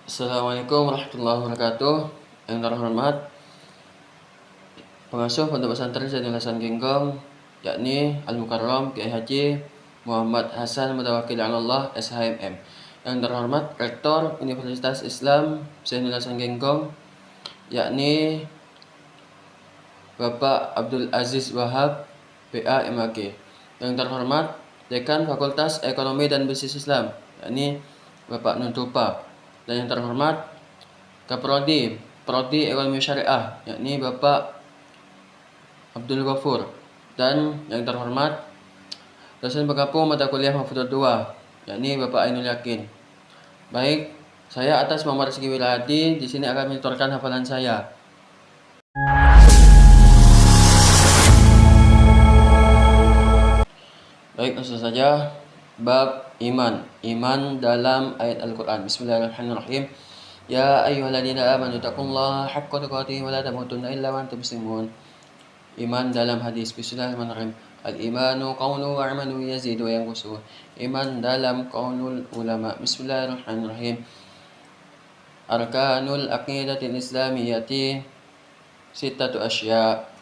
Assalamualaikum warahmatullahi wabarakatuh. Yang terhormat pengasuh Pondok Pesantren Zainul Hasan Genggong, yakni Al-Mukarram Kiai Haji Muhammad Hasan Mutawakil Allah SHMM. Yang terhormat Rektor Universitas Islam Zainul Hasan Genggong, yakni Bapak Abdul Aziz Wahab BA MAG. Yang terhormat Dekan Fakultas Ekonomi dan Bisnis Islam, yakni Bapak Nuntupa. Dan yang terhormat Prodi Ekonomi Syariah, yakni Bapak Abdul Ghafur. Dan yang terhormat dosen penggabung mata kuliah Mahfudz 2, yakni Bapak Ainul Yakin. Baik, saya atas Muhammad Rizky Wilhadi di sini akan menyetorkan hafalan saya. Baik, langsung saja. Bab iman dalam ayat Al-Quran. Bismillahirrahmanirrahim. Ya ayyuhalladzina amanu taqullaha haqqa tuqatih wa la tamutunna illa wa antum muslimun. Iman dalam hadis. Bismillahirrahmanirrahim. Al-imanu qawlu wa amalu yazidu wa yanqusu. Iman dalam qaulul ulama. Bismillahirrahmanirrahim. Arkanul aqidatil islamiyyati sittatu asya'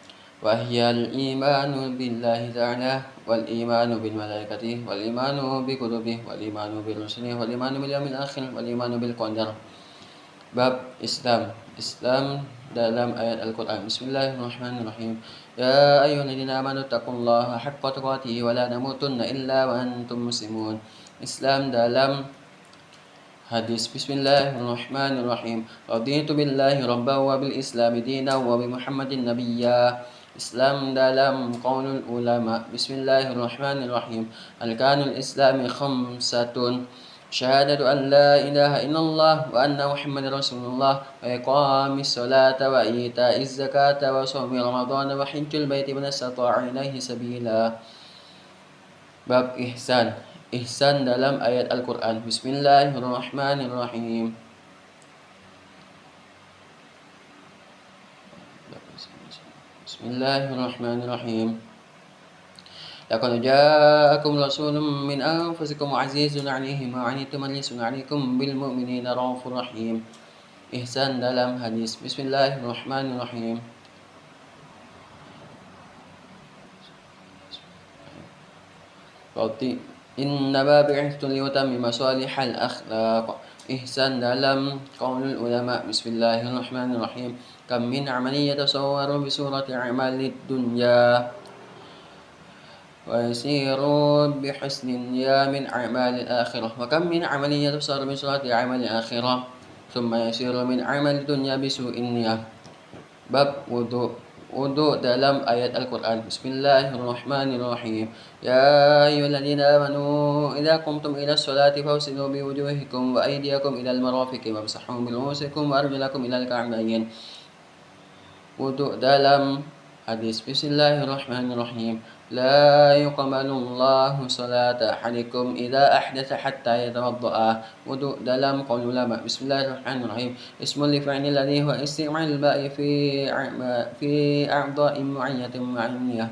wa hiyal imanu billahi ta'ala wal imanu bil malaikati wal imanu bi kutubihi wal imanu bir rusuli wal imanu bil yaumil akhir wal imanu bil qadar. Bab Islam dalam ayat Al-Quran. Bismillahirrahmanirrahim. Ya ayyuhalladzina amanu taqullaha haqqa tuqatih wa la tamutunna illa wa antum muslimun. Islam dalam hadis. Bismillahirrahmanirrahim. Raditu billahi rabban wa bil islami dinan wa bi Muhammadin nabiyya. Islam dalam qaulul ulama. Bismillahirrahmanirrahim. Arkanul islami khamsatun. Syahadatu an la ilaha illallah wa anna Muhammadar Rasulullah wa iqamis salata wa ita'iz zakata wa shaumi ramadhana wa hajjul baiti man istata'a ilaihi sabila. Bab ihsan dalam ayat Al-Quran. Bismillahirrahmanirrahim. Bismillahirrahmanirrahim. Laqad ja'akum rasulun min anfusikum azizun 'alaihi ma 'anittum harisun 'alaikum bil mu'minina raufur rahim. Ihsan dalam hadis. Bismillahirrahmanirrahim. Innama bi'ithtu liyutammima salihal akhlaq. Ihsan dalam qaulul ulama. Bismillahirrahmanirrahim. Kam min 'amalin yatasawwaru bi surati 'amalid dunya wa yasiru bi husnin ya min 'amalil akhirah wa kam min 'amalin yatasawwaru bi surati 'amalil akhirah thumma yasiru min 'amalid dunya bi su'in niyah. Bab wudu dalam ayat Al-Quran. Bismillahirrahmanirrahim. Ya ayyuhalladzina amanu idza qumtum ila sholati fawsilu bi wujuhikum wa aydiyakum ila al-marafiqi wamsahu bi ru'usikum wa arjulakum ila al-ka'bayn. Wudu dalam hadis. Bismillahirrahmanirrahim. La yuqbalullahu salata ahadikum idza ahdatha hatta yatawadda'a. Wudu dalam qaul ulama. Bismillahirrahmanirrahim. Ismul li fi'lil ladzi huwa isti'malul ba'i fi a'dha'in mu'ayyatin mu'ayyah.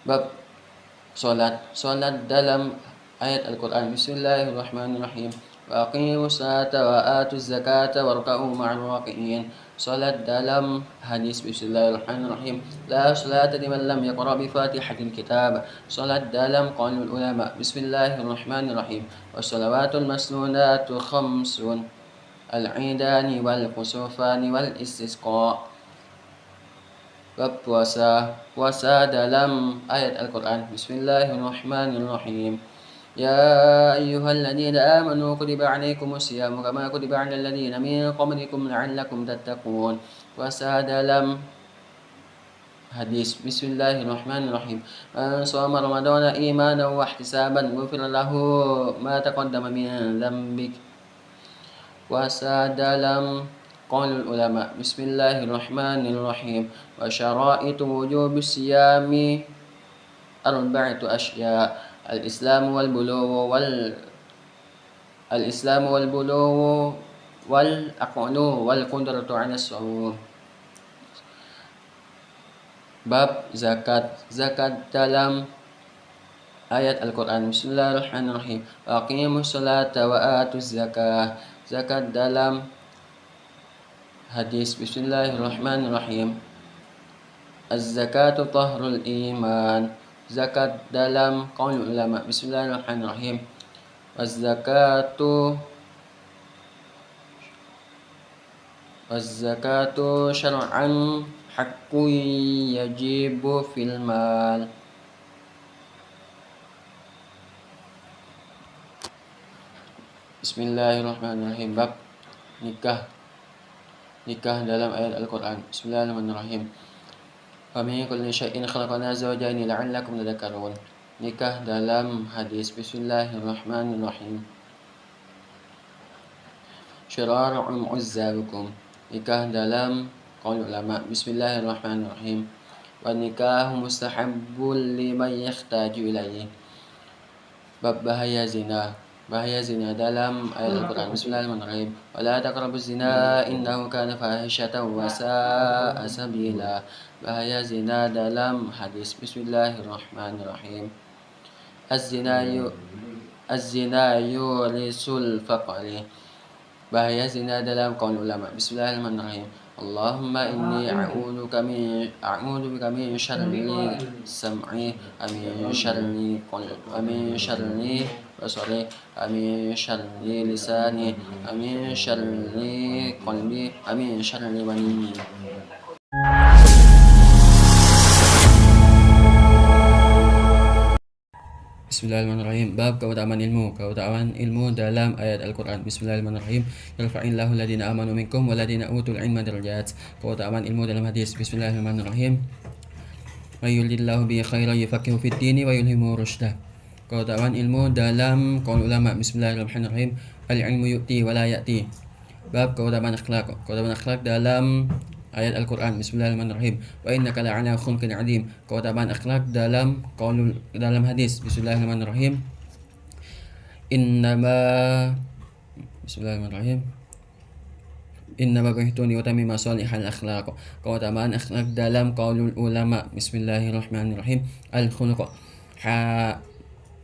Bab salat dalam ayat Al-Quran. Bismillahirrahmanirrahim. Wa aqimus salata wa atuz zakata warka'u ma'al raki'in. Salat dalam hadis. Bismillahirrahmanirrahim. La salata liman lam yaqra bi fatihatil kitab. Salat dalam qaulul ulama. Bismillahirrahmanirrahim. Wassalawatul masnunatu khamsun. Al-idani wal khusufani wal istisqa. Bab puasa dalam ayat Al-Quran. Bismillahirrahmanirrahim. Ya ayyuhalladzina amanu kutiba 'alaikumus syiyamu kama kutiba 'alal ladzina min qablikum la'allakum tattaqun. Puasa dalam hadis. Bismillahirrahmanirrahim. Man shoma ramadhana imanan wa ihtisaban ghufira lahu ma taqaddama min dzambik. Puasa dalam qaulul ulama. Bismillahirrahmanirrahim. Wa syara'itu wujubis siyami arba'atu asya'. Al-Islamu wal bulughu wal aqlu wal qudratu 'ala as-sawm. Bab zakat dalam ayat Al-Quran. Bismillahirrahmanirrahim. Aqimus salata wa atuz zakah. Zakat dalam hadis. Bismillahirrahmanirrahim. Az-zakatu tahrul iman. Zakat dalam qaul ulama. Bismillahirrahmanirrahim. Az-zakatu syar'an haqqun yajibu fil mal. Bismillahirrahmanirrahim. Bab nikah dalam ayat Al-Quran. Bismillahirrahmanirrahim. Famin kulli syai'in khalaqna zawjayn la'allakum tadhakkarun. Nikah dalam hadis. Bismillahirrahmanirrahim. Syara'un mu'azzabukum. Nikah dalam qaul ulama. Bismillahirrahmanirrahim. Wa nikahu mustahabbul liman yahtaju ilaihi. Bab bahaya zina. Bahaya zina dalam ayat Al-Quran. Bismillahirrahmanirrahim. Wa la taqrabuz zina innahu kana fahishatan wa sa'a sabila. Bahaya zina dalam hadis. Bismillahirrahmanirrahim. Az-zina yurisul faqri. Bahaya zina dalam qaul ulama. Bismillahirrahmanirrahim. Allahumma inni a'udzu bika min syarri sam'i, min syarri basari, min syarri lisani, min syarri qalbi, min syarri mani. Bismillahirrahmanirrahim. Bab keutamaan ilmu. Keutamaan ilmu dalam ayat Al-Quran. Bismillahirrahmanirrahim. Yarfa'illahu alladhina amanu minkum walladhina utul ilma darajat. Keutamaan ilmu dalam hadis. Bismillahirrahmanirrahim. Wa yuridillahu bihi khairan yufaqihu fid dini wa yulhimuhu rusydah. Keutamaan ilmu dalam qaul ulama. Bismillahirrahmanirrahim. Al-ilmu yu'ti wa la ya'ti. Bab keutamaan akhlak. Keutamaan akhlak dalam ayat Al-Quran. Bismillahirrahmanirrahim. Wa innaka la'ala khuluqin 'adzim. Keutamaan akhlak dalam hadis. Bismillahirrahmanirrahim. Bismillahirrahmanirrahim. Innama bu'ithtu liutammima shalihal akhlaq. Keutamaan akhlak dalam qaulul ulama. Bismillahirrahmanirrahim. Al-khuluq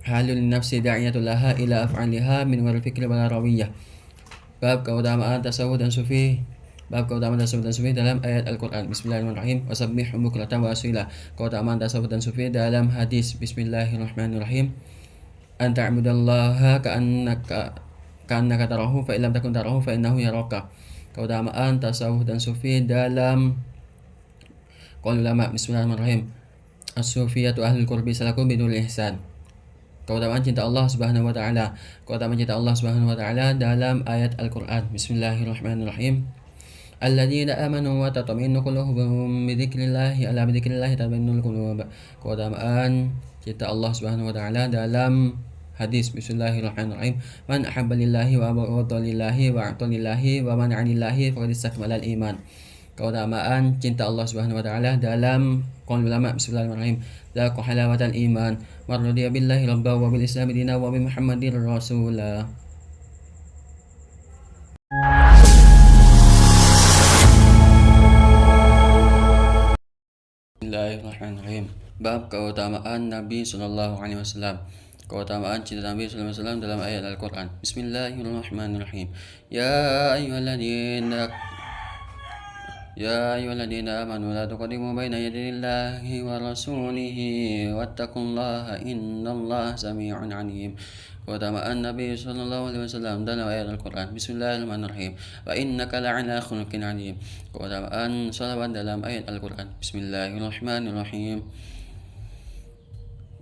halul nafsi da'iyatu laha ila af'aliha min wal fikri wal rawiyah. Bab keutamaan tasawuf dan sufi. Bab keutamaan tasawuf dan sufi dalam ayat Al-Quran. Bismillahirrahmanirrahim. Wasabbih bukratan wa asila. Keutamaan tasawuf dan sufi dalam hadis. Bismillahirrahmanirrahim. An ta'budallaha ka'annaka tarahu fa illam takun tarahu fa innahu yaraka. Keutamaan tasawuf dan sufi dalam qaul ulama. Bismillahirrahmanirrahim. As-sufiyatu ahlul qurbi salakum bidul ihsan. Keutamaan cinta Allah Subhanahu wa taala. Keutamaan cinta Allah Subhanahu wa taala dalam ayat Al-Quran. Bismillahirrahmanirrahim. Alladzina amanu wa tatma'innu qulubuhum bidzikrillahi ala bidzikrillahi tatma'innul qulub. Keutamaan cinta Allah Subhanahu wa taala dalam hadis. Bismillahirrahmanirrahim. Man ahabba lillahi wa abghadha lillahi wa a'ta lillahi wa man 'anillahi faqad istakmala al-iman. Keutamaan cinta Allah Subhanahu wa taala dalam qaul ulama. Bismillahirrahmanirrahim. La halawatal iman wa radiya billahi rabban wa bil islam dinan wa bi muhammadir rasulah. Bismillahirrahmanirrahim. Bab keutamaan Nabi sallallahu alaihi wasallam. Keutamaan cinta Nabi sallallahu alaihi wasallam dalam ayat Al-Quran. Bismillahirrahmanirrahim. Ya ayyuhalladzina amanu la tuqaddimu baina yadayillahi wa rasulihi wattaqullaha innallaha samii'un 'aliim. Keutamaan Nabi sallallahu alaihi wasallam dalam ayat Al-Quran. Bismillahirrahmanirrahim. Wa innaka la'ala khuluqin 'adzim. Keutamaan salawat dalam ayat Al-Quran. Bismillahirrahmanirrahim.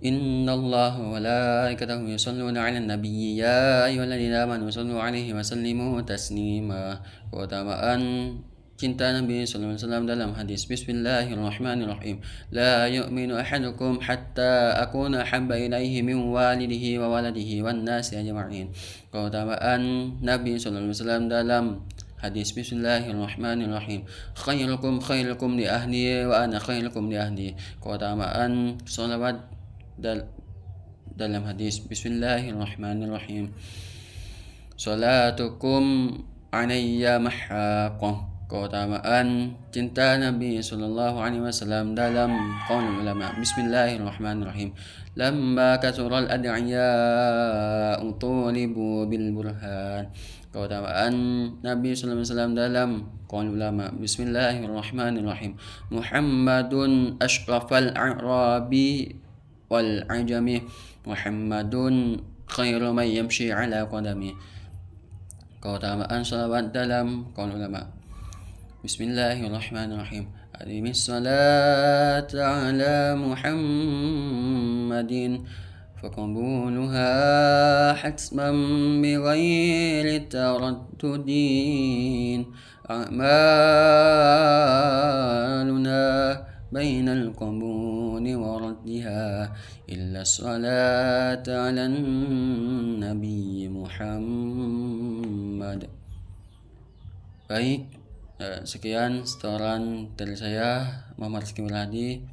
Innallaha wa malaikatahu yusholluna 'alan nabiyyi ya ayyuhalladzina amanu shallu 'alaihi wa sallimu taslima. Keutamaan cinta Nabi sallallahu alaihi wasallam dalam hadis. Bismillahirrahmanirrahim. La yu'minu ahadukum hatta akuna habba ilaihi min walidihi wa waladihi wan nasi ajma'in. Keutamaan Nabi sallallahu alaihi wasallam dalam hadis. Bismillahirrahmanirrahim. Khairukum li ahli wa ana khairukum li ahli. Keutamaan salawat dalam hadis. Bismillahirrahmanirrahim. Salatukum alayya mahaqah. Keutamaan cinta Nabi Sallallahu Alaihi Wasallam dalam qaul ulama. Bismillahirrahmanirrahim. Lamma kathural ad'iya tulibu bil burhan. Keutamaan Nabi Sallallahu Alaihi Wasallam dalam qaul ulama. Bismillahirrahmanirrahim. Muhammadun ashrafal a'rabi wal ajami. Muhammadun khairu man yamshi ala qadami. Keutamaan salawat dalam qaul ulama. Bismillahirrahmanirrahim. Aqimis salata ala Muhammadin faqabuluha hatman bighairi taraddudin. A'maluna bainal qabuli wa raddiha illa salata ala Nabi Muhammad. Baik, sekian setoran dari saya Muhammad Rizky Mirhadi.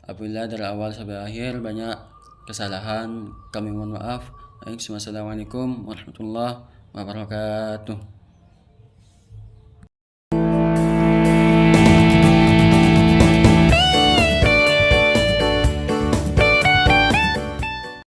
Apabila dari awal sampai akhir banyak kesalahan, kami mohon maaf. Assalamualaikum warahmatullahi wabarakatuh.